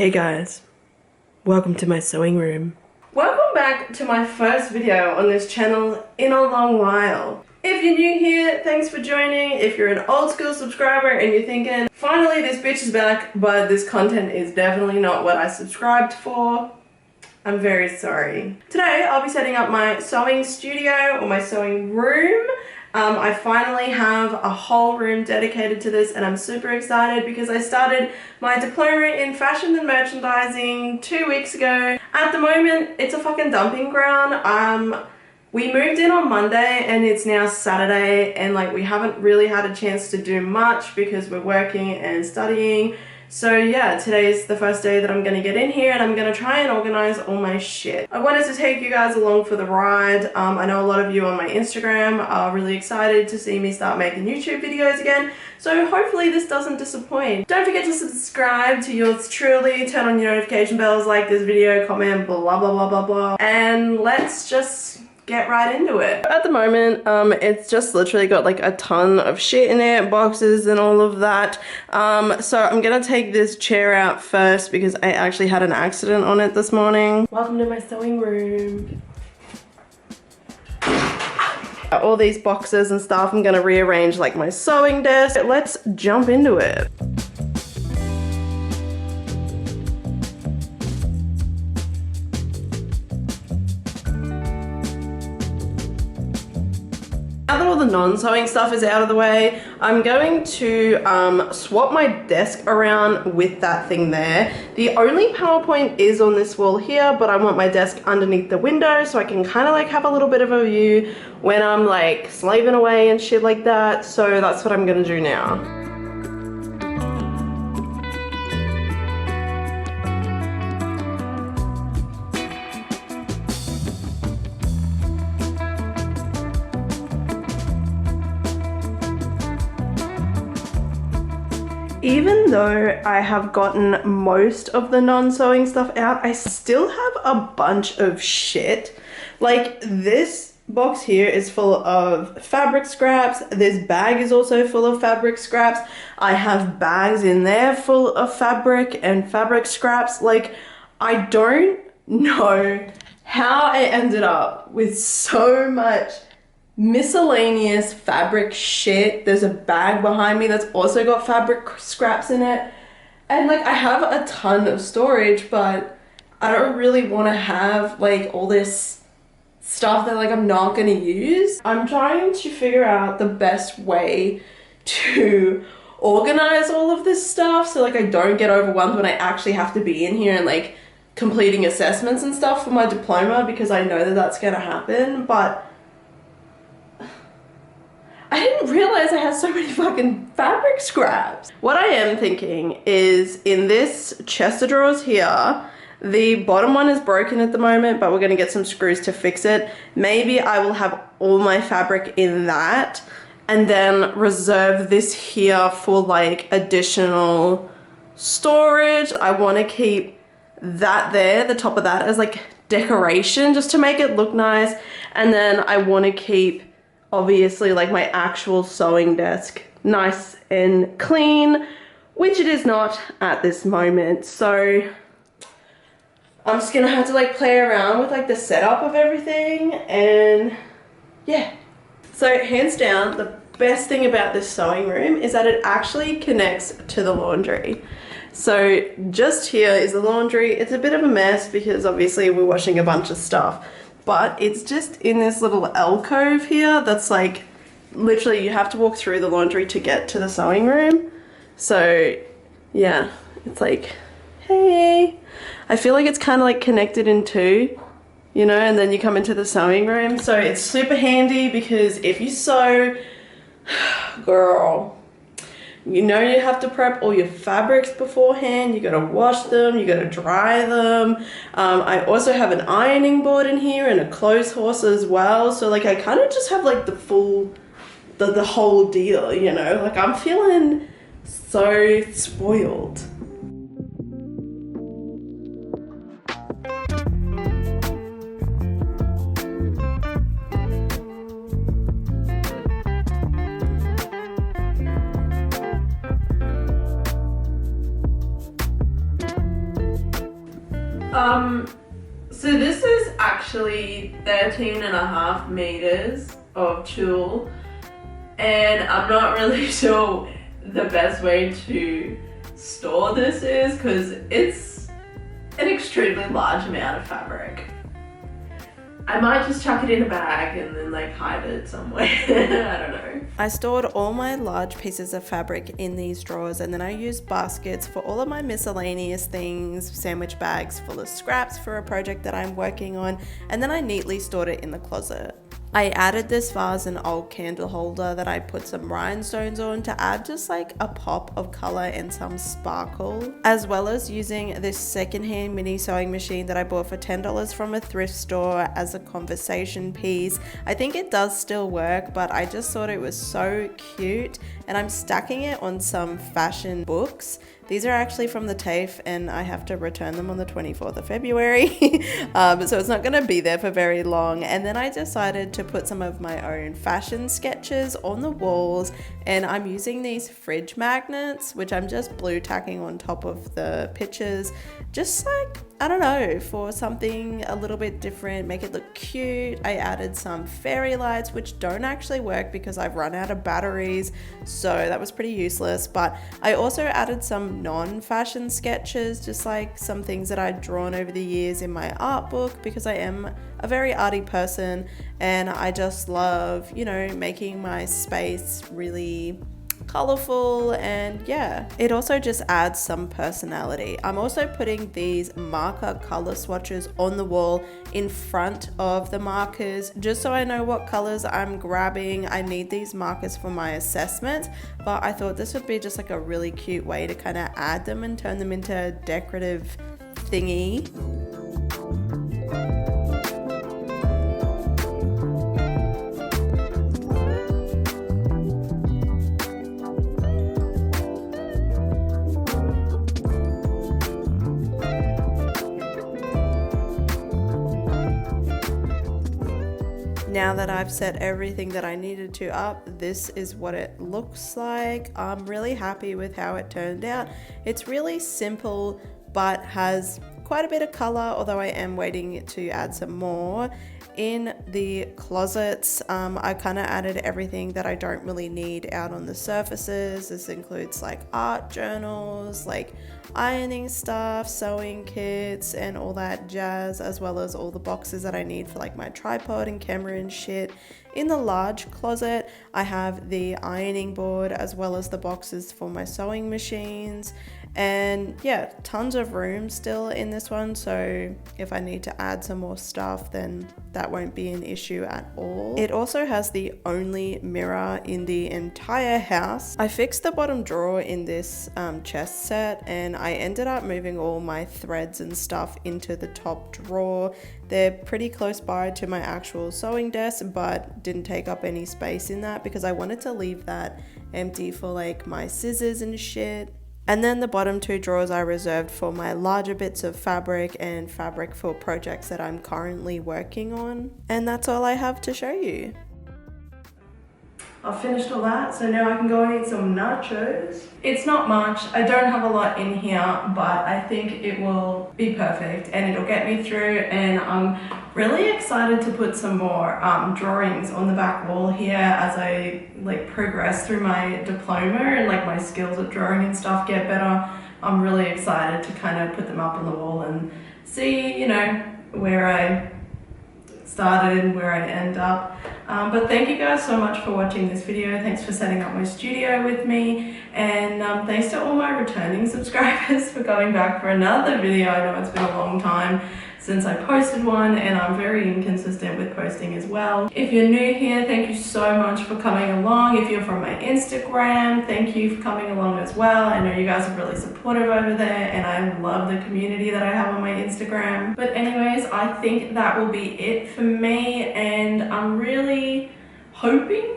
Hey guys, welcome to my sewing room. Welcome back to my first video on this channel in a long while. If you're new here, thanks for joining. If you're an old school subscriber and you're thinking, finally this bitch is back, but this content is definitely not what I subscribed for, I'm very sorry. Today I'll be setting up my sewing studio or my sewing room. I finally have a whole room dedicated to this and I'm super excited because I started my diploma in fashion and merchandising 2 weeks ago. At the moment, it's a fucking dumping ground. We moved in on Monday and it's now Saturday and like we haven't really had a chance to do much because we're working and studying. So yeah, today's the first day that I'm gonna get in here and I'm gonna try and organize all my shit. I wanted to take you guys along for the ride. I know a lot of you on my Instagram are really excited to see me start making YouTube videos again. So hopefully this doesn't disappoint. Don't forget to subscribe to yours truly, turn on your notification bells, like this video, comment, blah, blah, blah, blah, blah. And let's just get right into it. At the moment, it's just literally got like a ton of shit in it, boxes and all of that. So I'm gonna take this chair out first because I actually had an accident on it this morning. Welcome to my sewing room. All these boxes and stuff, I'm gonna rearrange like my sewing desk. Let's jump into it. Now that all the non-sewing stuff is out of the way, I'm going to swap my desk around with that thing there. The only PowerPoint is on this wall here, but I want my desk underneath the window so I can kind of like have a little bit of a view when I'm like slaving away and shit like that. So that's what I'm gonna do now. Even though I have gotten most of the non-sewing stuff out, I still have a bunch of shit. Like this box here is full of fabric scraps. This bag is also full of fabric scraps. I have bags in there full of fabric and fabric scraps. Like, I don't know how I ended up with so much miscellaneous fabric shit. There's a bag behind me that's also got fabric scraps in it. And like I have a ton of storage, but I don't really want to have like all this stuff that like I'm not going to use. I'm trying to figure out the best way to organize all of this stuff so like I don't get overwhelmed when I actually have to be in here and like completing assessments and stuff for my diploma, because I know that that's going to happen. But I didn't realize I had so many fucking fabric scraps. What I am thinking is in this chest of drawers here, the bottom one is broken at the moment, but we're gonna get some screws to fix it. Maybe I will have all my fabric in that and then reserve this here for like additional storage. I wanna keep that there, the top of that, as like decoration just to make it look nice. And then I wanna keep obviously like my actual sewing desk nice and clean, which it is not at this moment. So I'm just gonna have to like play around with like the setup of everything, and yeah. So hands down, the best thing about this sewing room is that it actually connects to the laundry. So just here is the laundry. It's a bit of a mess because obviously we're washing a bunch of stuff, but it's just in this little alcove here that's like literally you have to walk through the laundry to get to the sewing room. So yeah, it's like, hey, I feel like it's kind of like connected in two, you know, and then you come into the sewing room. So it's super handy because if you sew, girl, you know you have to prep all your fabrics beforehand. You gotta wash them, you gotta dry them. I also have an ironing board in here and a clothes horse as well. So like I kind of just have like the full, the whole deal, you know? Like I'm feeling so spoiled. So this is actually 13.5 meters of tulle, and I'm not really sure the best way to store this is because it's an extremely large amount of fabric. I might just chuck it in a bag and then like hide it somewhere. I don't know. I stored all my large pieces of fabric in these drawers, and then I used baskets for all of my miscellaneous things, sandwich bags full of scraps for a project that I'm working on, and then I neatly stored it in the closet. I added this vase and old candle holder that I put some rhinestones on to add just like a pop of color and some sparkle, as well as using this secondhand mini sewing machine that I bought for $10 from a thrift store as a conversation piece. I think it does still work, but I just thought it was so cute, and I'm stacking it on some fashion books. These are actually from the TAFE, and I have to return them on the 24th of February. So it's not gonna be there for very long. And then I decided to put some of my own fashion sketches on the walls, and I'm using these fridge magnets, which I'm just blue tacking on top of the pictures, just like, I don't know, for something a little bit different, make it look cute. I added some fairy lights, which don't actually work because I've run out of batteries, so that was pretty useless. But I also added some non-fashion sketches, just like some things that I'd drawn over the years in my art book, because I am a very arty person and I just love, you know, making my space really colorful, and yeah, it also just adds some personality. I'm also putting these marker color swatches on the wall in front of the markers just so I know what colors I'm grabbing. I need these markers for my assessment, but I thought this would be just like a really cute way to kind of add them and turn them into a decorative thingy. Now that I've set everything that I needed to up, this is what it looks like. I'm really happy with how it turned out. It's really simple, but has quite a bit of color, although I am waiting to add some more. In the closets, I kind of added everything that I don't really need out on the surfaces. This includes like art journals, like ironing stuff, sewing kits, and all that jazz, as well as all the boxes that I need for like my tripod and camera and shit. In the large closet, I have the ironing board as well as the boxes for my sewing machines. And yeah, tons of room still in this one, so if I need to add some more stuff, then that won't be an issue at all. It also has the only mirror in the entire house. I fixed the bottom drawer in this chest set, and I ended up moving all my threads and stuff into the top drawer. They're pretty close by to my actual sewing desk, but didn't take up any space in that because I wanted to leave that empty for like my scissors and shit. And then the bottom two drawers I reserved for my larger bits of fabric and fabric for projects that I'm currently working on. And that's all I have to show you. I've finished all that, so now I can go and eat some nachos. It's not much, I don't have a lot in here, but I think it will be perfect and it'll get me through, and I'm really excited to put some more drawings on the back wall here as I like progress through my diploma and like my skills at drawing and stuff get better. I'm really excited to kind of put them up on the wall and see, you know, where I started and where I end up. But thank you guys so much for watching this video. Thanks for setting up my studio with me, and thanks to all my returning subscribers for coming back for another video. I know it's been a long time since I posted one, and I'm very inconsistent with posting as well. If you're new here, thank you so much for coming along. If you're from my Instagram, thank you for coming along as well. I know you guys are really supportive over there, and I love the community that I have on my Instagram. But anyways, I think that will be it for me, and I'm really hoping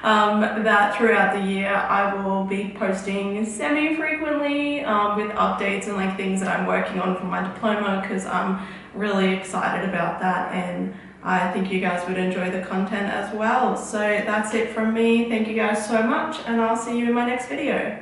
that throughout the year I will be posting semi-frequently with updates and like things that I'm working on for my diploma, because I'm really excited about that and I think you guys would enjoy the content as well. So that's it from me. Thank you guys so much, and I'll see you in my next video.